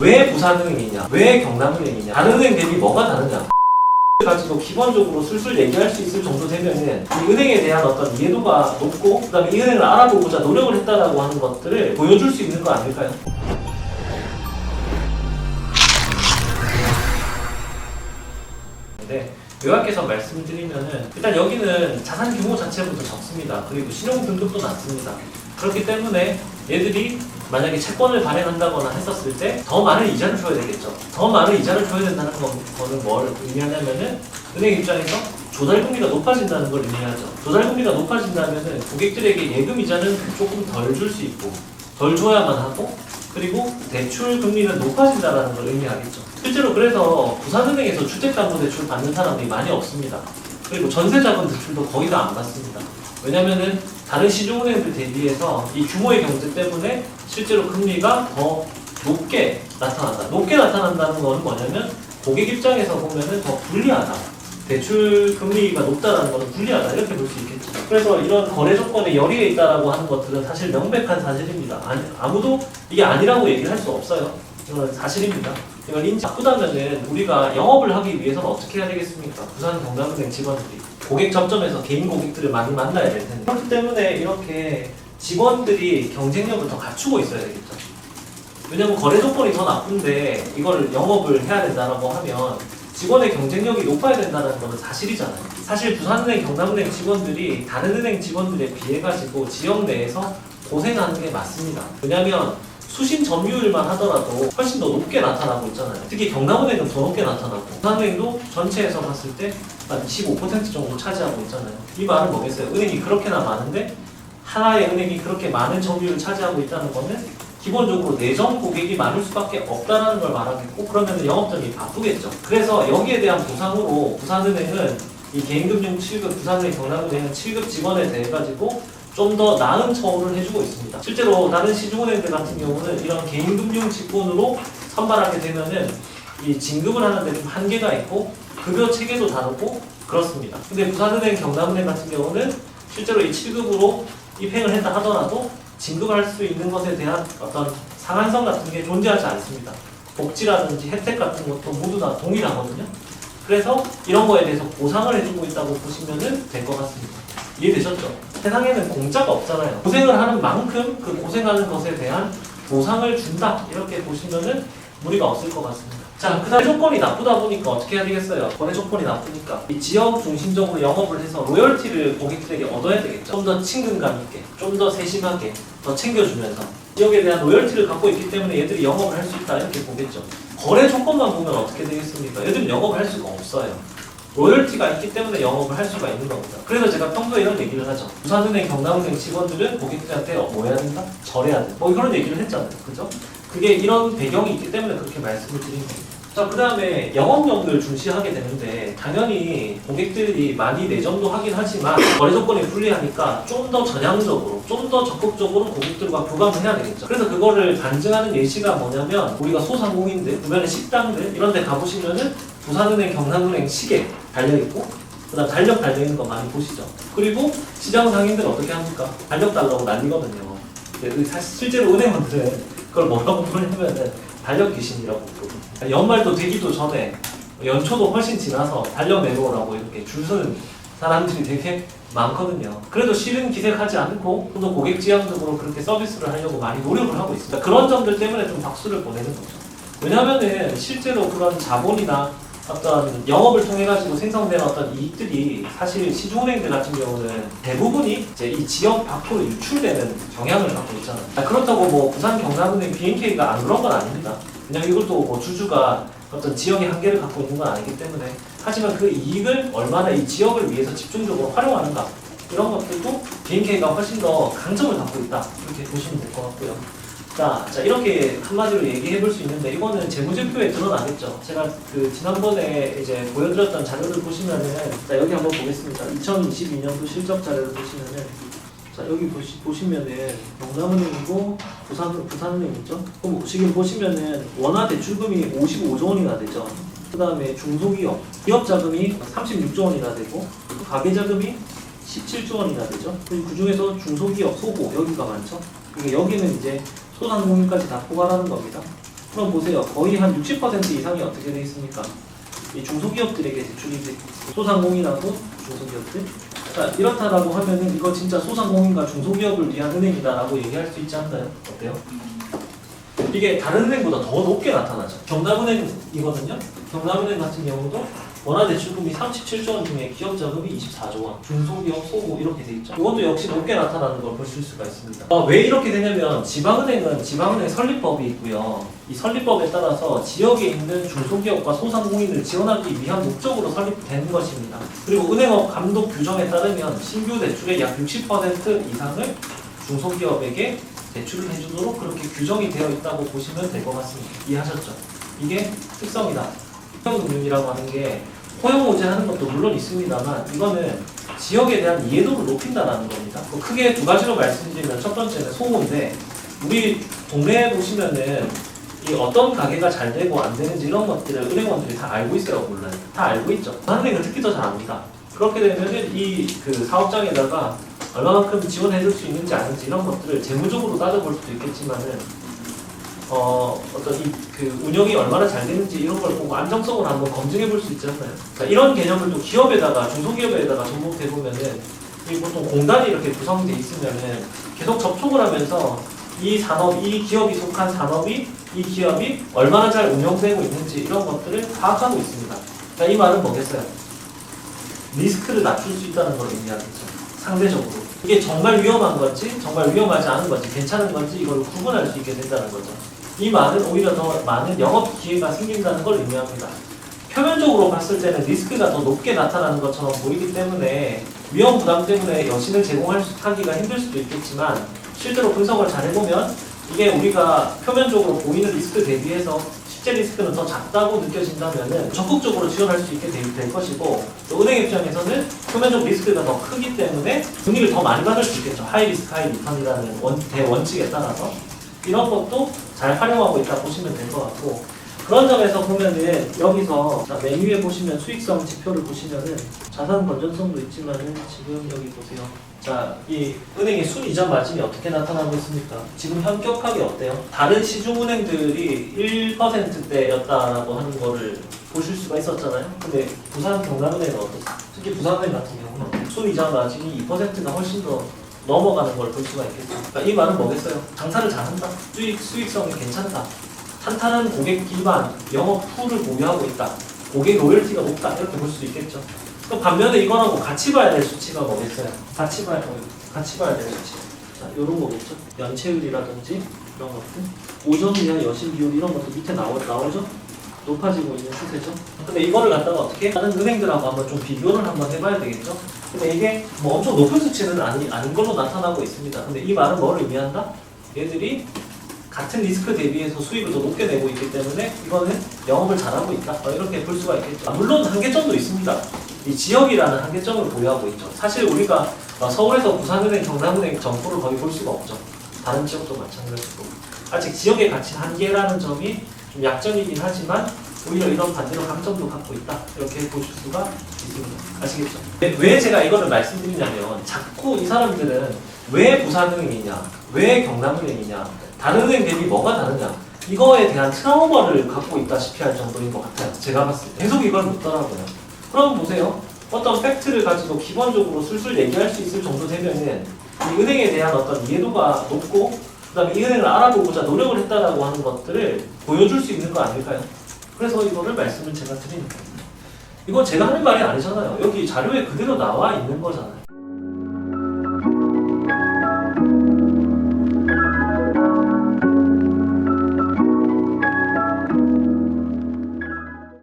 왜 부산은행이냐? 왜 경남은행이냐? 다른 은행 대비 뭐가 다르냐? 가지고 기본적으로 술술 얘기할 수 있을 정도 되면은 이 은행에 대한 어떤 이해도가 높고 그다음에 이 은행을 알아보고자 노력을 했다라고 하는 것들을 보여줄 수 있는 거 아닐까요? 네. 요약해서 말씀드리면은 일단 여기는 자산 규모 자체부터 적습니다. 그리고 신용 등급도 낮습니다. 그렇기 때문에 얘들이 만약에 채권을 발행한다거나 했었을 때 더 많은 이자를 줘야 되겠죠. 더 많은 이자를 줘야 된다는 거는 뭘 의미하냐면은 은행 입장에서 조달금리가 높아진다는 걸 의미하죠. 조달금리가 높아진다면은 고객들에게 예금 이자는 조금 덜 줄 수 있고 덜 줘야만 하고 그리고 대출 금리는 높아진다는 걸 의미하겠죠. 실제로 그래서 부산은행에서 주택담보대출 받는 사람들이 많이 없습니다. 그리고 전세자금 대출도 거의 다 안 받습니다. 왜냐면은 다른 시중은행들 대비해서 이 규모의 경제 때문에 실제로 금리가 더 높게 나타난다. 높게 나타난다는 거는 뭐냐면 고객 입장에서 보면은 더 불리하다. 대출 금리가 높다라는 것은 불리하다 이렇게 볼 수 있겠죠. 그래서 이런 거래 조건에 열의에 있다라고 하는 것들은 사실 명백한 사실입니다. 아무도 이게 아니라고 얘기를 할 수 없어요. 이건 사실입니다. 이걸 인지하다면은 우리가 영업을 하기 위해서는 어떻게 해야 되겠습니까? 부산 경남은행 직원들이 고객 접점에서 개인 고객들을 많이 만나야 될 텐데 그렇기 때문에 이렇게 직원들이 경쟁력을 더 갖추고 있어야 되겠죠. 왜냐면 거래 조건이 더 나쁜데 이걸 영업을 해야 된다라고 하면 직원의 경쟁력이 높아야 된다는 것은 사실이잖아요. 사실 부산은행, 경남은행 직원들이 다른 은행 직원들에 비해 가지고 지역 내에서 고생하는 게 맞습니다. 왜냐면 수신 점유율만 하더라도 훨씬 더 높게 나타나고 있잖아요. 특히 경남은행은 더 높게 나타나고 부산은행도 전체에서 봤을 때 한 25% 정도 차지하고 있잖아요. 이 말은 뭐겠어요? 은행이 그렇게나 많은데 하나의 은행이 그렇게 많은 점유율을 차지하고 있다는 거는 기본적으로 내정 고객이 많을 수밖에 없다는 걸 말하겠고 그러면 영업점이 바쁘겠죠. 그래서 여기에 대한 보상으로 부산은행은 이 개인금융 7급, 부산은행, 경남은행은 7급 직원에 대해 가지고 좀 더 나은 처우를 해주고 있습니다. 실제로 다른 시중은행들 같은 경우는 이런 개인금융 직군으로 선발하게 되면은 이 진급을 하는데 좀 한계가 있고 급여 체계도 다르고 그렇습니다. 근데 부산은행, 경남은행 같은 경우는 실제로 이 7급으로 입행을 했다 하더라도 진급할 수 있는 것에 대한 어떤 상한선 같은 게 존재하지 않습니다. 복지라든지 혜택 같은 것도 모두 다 동일하거든요. 그래서 이런 거에 대해서 보상을 해주고 있다고 보시면 될 것 같습니다. 이해되셨죠? 세상에는 공짜가 없잖아요. 고생을 하는 만큼 그 고생하는 것에 대한 보상을 준다. 이렇게 보시면 무리가 없을 것 같습니다. 자, 그 다음에 조건이 나쁘다 보니까 어떻게 해야 되겠어요? 거래 조건이 나쁘니까 이 지역 중심적으로 영업을 해서 로열티를 고객들에게 얻어야 되겠죠. 좀 더 친근감 있게, 좀 더 세심하게, 더 챙겨주면서 지역에 대한 로열티를 갖고 있기 때문에 얘들이 영업을 할 수 있다 이렇게 보겠죠. 거래 조건만 보면 어떻게 되겠습니까? 얘들은 영업을 할 수가 없어요. 로열티가 있기 때문에 영업을 할 수가 있는 겁니다. 그래서 제가 평소에 이런 얘기를 하죠. 부산은행, 경남은행 직원들은 고객들한테 뭐 해야 된다? 절해야 된다. 뭐 그런 얘기를 했잖아요. 그죠? 그게 이런 배경이 있기 때문에 그렇게 말씀을 드린 겁니다. 자, 그 다음에 영업력을 중시하게 되는데 당연히 고객들이 많이 내정도 하긴 하지만 거래 조건이 불리하니까 좀 더 전향적으로, 좀 더 적극적으로 고객들과 교감을 해야 되겠죠. 그래서 그거를 반증하는 예시가 뭐냐면 우리가 소상공인들, 주변의 식당들 이런 데 가보시면은 부산은행, 경남은행 시계 달려있고 그 다음 달력 달려있는 거 많이 보시죠. 그리고 시장 상인들 어떻게 합니까? 달력 달라고 난리거든요. 사실 실제로 은행원들은 그걸 뭐라고 부르냐면은 달력 귀신이라고 부르거든요. 연말도 되기도 전에 연초도 훨씬 지나서 달력 내놓으라고 이렇게 줄 서는 사람들이 되게 많거든요. 그래도 실은 기색하지 않고 또 고객 지향적으로 그렇게 서비스를 하려고 많이 노력을 하고 있습니다. 그런 점들 때문에 좀 박수를 보내는 거죠. 왜냐면은 실제로 그런 자본이나 어떤 영업을 통해 가지고 생성된 어떤 이익들이 사실 시중은행들 같은 경우는 대부분이 이제 이 지역 밖으로 유출되는 경향을 갖고 있잖아요. 그렇다고 뭐 부산 경남은행 BNK가 안 그런 건 아닙니다. 왜냐면 이것도 뭐 주주가 어떤 지역의 한계를 갖고 있는 건 아니기 때문에 하지만 그 이익을 얼마나 이 지역을 위해서 집중적으로 활용하는가 이런 것들도 BNK가 훨씬 더 강점을 갖고 있다 이렇게 보시면 될 것 같고요. 자, 이렇게 한마디로 얘기해 볼 수 있는데 이거는 재무제표에 드러나겠죠. 제가 그 지난번에 이제 보여드렸던 자료를 보시면은 자, 여기 한번 보겠습니다. 2022년도 실적 자료를 보시면은 자, 여기 보시면은 경남은행이고 부산은행 있죠. 그럼 지금 보시면은 원화 대출금이 55조 원이나 되죠. 그 다음에 중소기업, 기업 자금이 36조 원이나 되고 가계 자금이 17조 원이나 되죠. 그 중에서 중소기업, 소고 여기가 많죠. 그러니까 여기는 이제 소상공인까지 다 포괄하는 겁니다. 그럼 보세요. 거의 한 60% 이상이 어떻게 돼 있습니까? 이 중소기업들에게 대출이 소상공인하고 중소기업들. 자, 이렇다라고 하면은 이거 진짜 소상공인과 중소기업을 위한 은행이다라고 얘기할 수 있지 않나요? 어때요? 이게 다른 은행보다 더 높게 나타나죠. 경남은행이거든요. 경남은행 같은 경우도 원화대출금이 37조 원 중에 기업자금이 24조 원, 중소기업 소고 이렇게 돼 있죠. 이것도 역시 높게 나타나는 걸 보실 수가 있습니다. 왜 이렇게 되냐면 지방은행은 지방은행 설립법이 있고요. 이 설립법에 따라서 지역에 있는 중소기업과 소상공인을 지원하기 위한 목적으로 설립된 것입니다. 그리고 은행업 감독 규정에 따르면 신규 대출의 약 60% 이상을 중소기업에게 대출을 해주도록 그렇게 규정이 되어 있다고 보시면 될 것 같습니다. 이해하셨죠? 이게 특성이다. 금융이라고 하는 게 포용오제하는 것도 물론 있습니다만 이거는 지역에 대한 이해도를 높인다는 겁니다. 크게 두 가지로 말씀드리면 첫 번째는 소호인데 우리 동네에 보시면은 이 어떤 가게가 잘 되고 안 되는지 이런 것들을 은행원들이 다 알고 있어요, 몰라요? 다 알고 있죠. 은행은 특히 더 잘 압니다. 그렇게 되면은 이 그 사업장에다가 얼마만큼 지원해줄 수 있는지 아닌지 이런 것들을 재무적으로 따져볼 수도 있겠지만은 어떤 그 운영이 얼마나 잘 되는지 이런 걸 보고 안정성을 한번 검증해 볼 수 있지 않나요? 그러니까 이런 개념을 또 기업에다가 중소기업에다가 접목해 보면은 이 보통 공단이 이렇게 구성돼 있으면은 계속 접촉을 하면서 이 산업, 이 기업이 속한 산업이 이 기업이 얼마나 잘 운영되고 있는지 이런 것들을 파악하고 있습니다. 그러니까 이 말은 뭐겠어요? 리스크를 낮출 수 있다는 걸 의미하겠죠. 상대적으로. 이게 정말 위험한 건지, 정말 위험하지 않은 건지, 괜찮은 건지 이걸 구분할 수 있게 된다는 거죠. 이 말은 오히려 더 많은 영업 기회가 생긴다는 걸 의미합니다. 표면적으로 봤을 때는 리스크가 더 높게 나타나는 것처럼 보이기 때문에 위험 부담 때문에 여신을 제공하기가 힘들 수도 있겠지만 실제로 분석을 잘 해보면 이게 우리가 표면적으로 보이는 리스크 대비해서 실제 리스크는 더 작다고 느껴진다면 적극적으로 지원할 수 있게 될 것이고 또 은행 입장에서는 표면적 리스크가 더 크기 때문에 금리를 더 많이 받을 수 있겠죠. 하이 리스크 하이 리턴이라는 대원칙에 따라서 이런 것도 잘 활용하고 있다 보시면 될 것 같고 그런 점에서 보면은 여기서 맨 위에 보시면 수익성 지표를 보시면은 자산 건전성도 있지만은 지금 여기 보세요. 자, 이 은행의 순이자 마진이 어떻게 나타나고 있습니까? 지금 현격하게 어때요? 다른 시중은행들이 1%대였다라고 하는 거를 보실 수가 있었잖아요. 근데 부산 경남은행은 어떻습니까? 특히 부산은행 같은 경우는 순이자 마진이 2%가 훨씬 더 넘어가는 걸 볼 수가 있겠죠. 그러니까 이 말은 뭐겠어요? 장사를 잘한다. 수익성이 괜찮다. 탄탄한 고객 기반, 영업 툴을 보유하고 있다. 고객 로열티가 높다. 이렇게 볼 수도 있겠죠. 또 반면에 이거하고 같이 봐야 될 수치가 뭐겠어요? 같이 봐야 될 수치. 자, 요런 거겠죠. 연체율이라든지 이런 것들. 5점 이하 여신 비율 이런 것도 밑에 나오죠? 높아지고 있는 추세죠. 근데 이거를 갖다가 어떻게 다른 은행들하고 한번 좀 비교를 한번 해봐야 되겠죠. 근데 이게 뭐 엄청 높은 수치는 아닌 걸로 나타나고 있습니다. 근데 이 말은 뭘 의미한다? 얘들이 같은 리스크 대비해서 수익을 더 높게 내고 있기 때문에 이거는 영업을 잘하고 있다. 이렇게 볼 수가 있겠죠. 물론 한계점도 있습니다. 이 지역이라는 한계점을 보유하고 있죠. 사실 우리가 서울에서 부산은행, 경남은행 점포를 거의 볼 수가 없죠. 다른 지역도 마찬가지고. 아직 지역에 갇힌 한계라는 점이 좀 약점이긴 하지만 오히려 이런 반대로 강점도 갖고 있다. 이렇게 보실 수가 있습니다. 아시겠죠? 왜 제가 이거를 말씀드리냐면 자꾸 이 사람들은 왜 부산은행이냐, 왜 경남은행이냐, 다른 은행 대비 뭐가 다르냐 이거에 대한 트라우마를 갖고 있다시피 할 정도인 것 같아요. 제가 봤을 때 계속 이걸 묻더라고요. 그럼 보세요. 어떤 팩트를 가지고 기본적으로 술술 얘기할 수 있을 정도 되면은 이 은행에 대한 어떤 이해도가 높고 그 다음에 이 은행을 알아보고자 노력을 했다라고 하는 것들을 보여줄 수 있는 거 아닐까요? 그래서 이거를 말씀을 제가 드리는 겁니다. 이건 제가 하는 말이 아니잖아요. 여기 자료에 그대로 나와 있는 거잖아요.